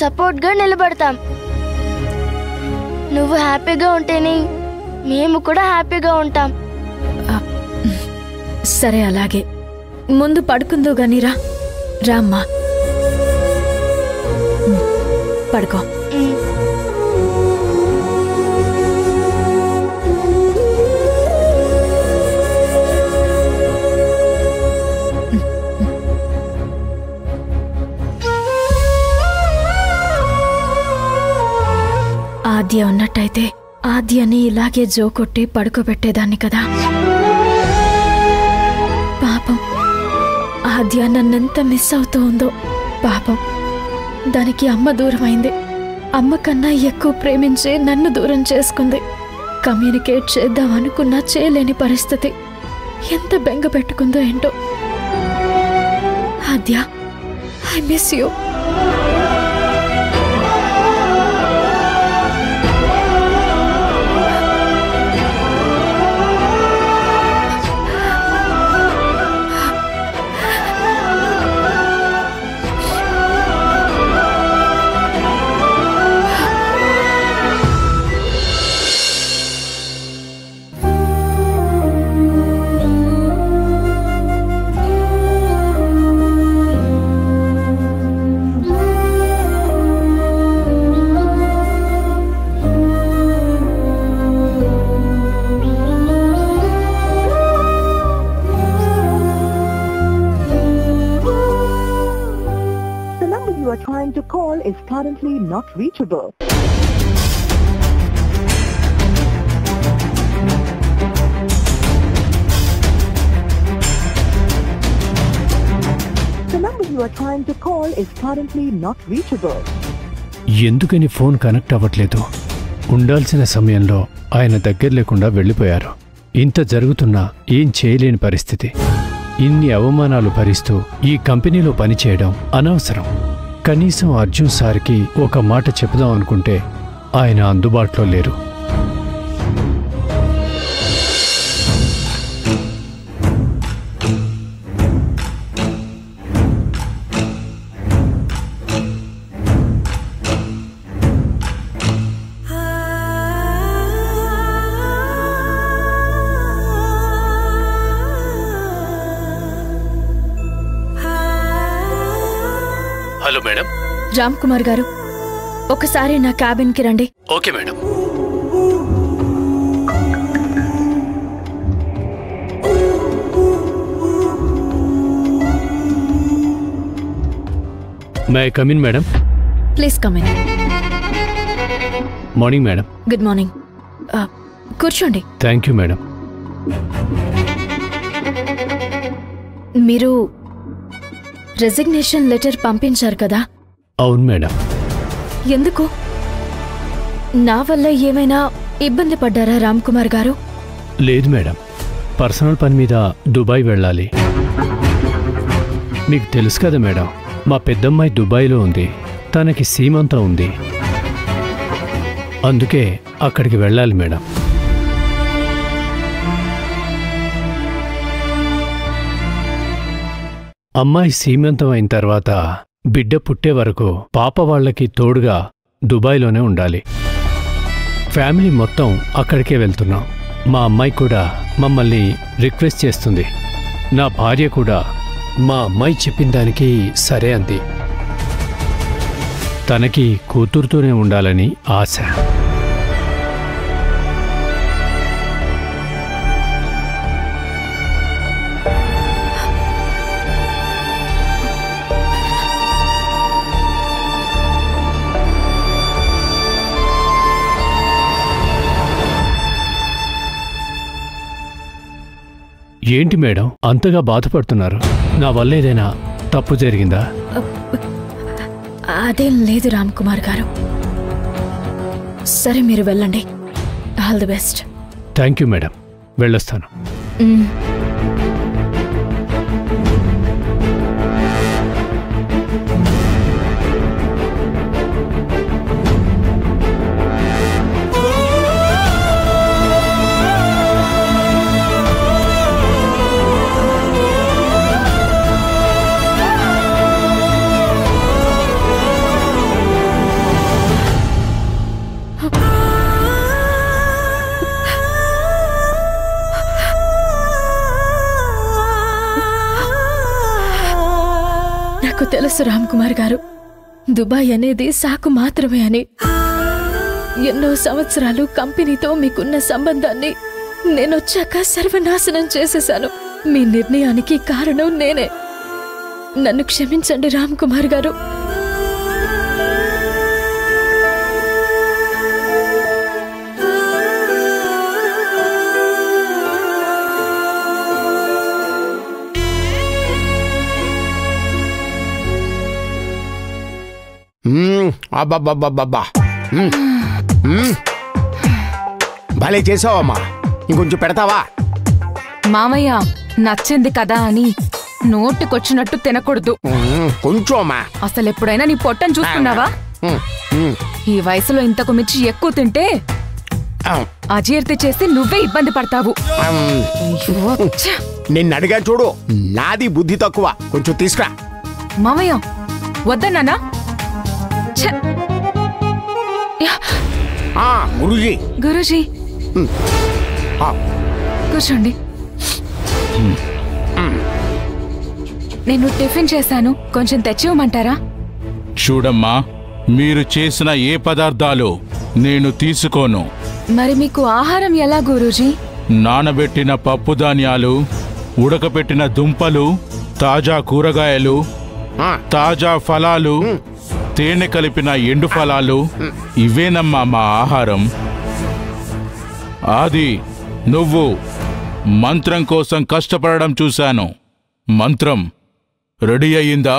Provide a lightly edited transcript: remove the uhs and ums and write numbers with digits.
సపోర్ట్గా నిలబడతాం. నువ్వు హ్యాపీగా ఉంటేనే మేము కూడా హ్యాపీగా ఉంటాం. సరే అలాగే. ముందు పడుకుందో గాని రామ్మా, పడుకో. ఆద్య ఉన్నట్టయితే ఆద్యని ఇలాగే జోకొట్టి పడుకోబెట్టేదాన్ని కదా. పాపం ఆద్య నన్నెంత మిస్ అవుతూ ఉందో. పాపం దానికి అమ్మ దూరమైంది. అమ్మ కన్నా ఎక్కువ ప్రేమించి నన్ను దూరం చేసుకుంది. కమ్యూనికేట్ చేద్దాం అనుకున్నా చేయలేని పరిస్థితి. ఎంత బెంగ పెట్టుకుందో ఏంటో. Aadya, I miss you. Trying to call is currently not reachable. The number you are trying to call is currently not reachable. ఎందుకని ఫోన్ కనెక్ట్ అవ్వట్లేదు? ఉండాల్సిన సమయంలో ఆయన దగ్గర లేకుండా వెళ్ళిపోయారు. ఇంత జరుగుతున్నా ఏం చేయలేని పరిస్థితి. ఇన్ని అవమానాలు భరిస్తూ ఈ కంపెనీలో పనిచేయడం అనవసరం. కనీసం అర్జున్ సార్కి ఒక మాట చెప్దాం అనుకుంటే ఆయన అందుబాటులో లేరు. Hello madam. రామ్ కుమార్ గారు, ఒకసారి నా క్యాబిన్కి రండి. Okay madam. May I come in madam? Please come in. Morning madam. Good morning. కూర్చోండి. Thank you madam. మీరు రెసిగ్నేషన్ లెటర్ పంపించారు కదా? అవును మేడం. ఎందుకు? నా వల్ల ఏమైనా ఇబ్బంది పడ్డారా రామ్ కుమార్ గారు? లేదు మేడం, పర్సనల్ పని మీద దుబాయ్ వెళ్ళాలి. మీకు తెలుసు కదా మేడం, మా పెద్దమ్మాయి దుబాయ్లో ఉంది. తనకి సీమంతం ఉంది. అందుకే అక్కడికి వెళ్ళాలి మేడం. అమ్మాయి సీమంతం అయిన తర్వాత బిడ్డ పుట్టే వరకు పాప వాళ్లకి తోడుగా దుబాయ్లోనే ఉండాలి. ఫ్యామిలీ మొత్తం అక్కడికే వెళ్తున్నాం. మా అమ్మాయి కూడా మమ్మల్ని రిక్వెస్ట్ చేస్తుంది. నా భార్య కూడా మా అమ్మాయి చెప్పిన దానికి సరే అంది. తనకి కూతురుతోనే ఉండాలని ఆశ. ఏంటి మేడం అంతగా బాధపడుతున్నారు? నా వల్ల ఏదైనా తప్పు జరిగిందా? అదేం లేదు రామ్ కుమార్ గారు. సరే మీరు వెళ్ళండి. All the best. Thank you madam. వెళ్ళొస్తాను. తెలుసు రామ్ కుమార్ గారు, దుబాయ్ అనేది సాకు మాత్రమే అని. ఎన్నో సంవత్సరాలు కంపెనీతో మీకున్న సంబంధాన్ని నేనొచ్చాక సర్వనాశనం చేసేశాను. మీ నిర్ణయానికి కారణం నేనే. నన్ను క్షమించండి రామ్ కుమార్ గారు. అబ్బబ్బబ్బబ్బా, భలే చేసావమ్మా. ఇంకొంచెం పెడతావా? మామయ్య, నచ్చింది కదా అని నోటికొచ్చినట్టు తినకూడదు. కొంచెం అమ్మా. అసలెప్పుడైనా నీ పొట్టను చూసుకున్నావా? ఈ వయసులో ఇంతకు మించి ఎక్కువ తింటే అజీర్తి చేసి నువ్వే ఇబ్బంది పడతావు. నిన్ను అడిగా చూడు, నాది బుద్ధి తక్కువ. కొంచెం తీసుకురా. మామయ్య, వద్దన్నానా? గురూజీ. గురూజీ, కూర్చోండి. నేను టిఫిన్ చేశాను, కొంచెం తెచ్చివ్వమంటారా? చూడమ్మా, మీరు చేసిన ఏ పదార్థాలు నేను తీసుకోను. మరి మీకు ఆహారం ఎలా గురూజీ? నానబెట్టిన పప్పు ధాన్యాలు, ఉడకపెట్టిన దుంపలు, తాజా కూరగాయలు, తాజా ఫలాలు, తేనె కలిపిన ఎండు ఫలాలు, ఇవేనమ్మా మా ఆహారం. ఆది, నువ్వు మంత్రం కోసం కష్టపడడం చూశాను. మంత్రం రెడీ అయ్యిందా?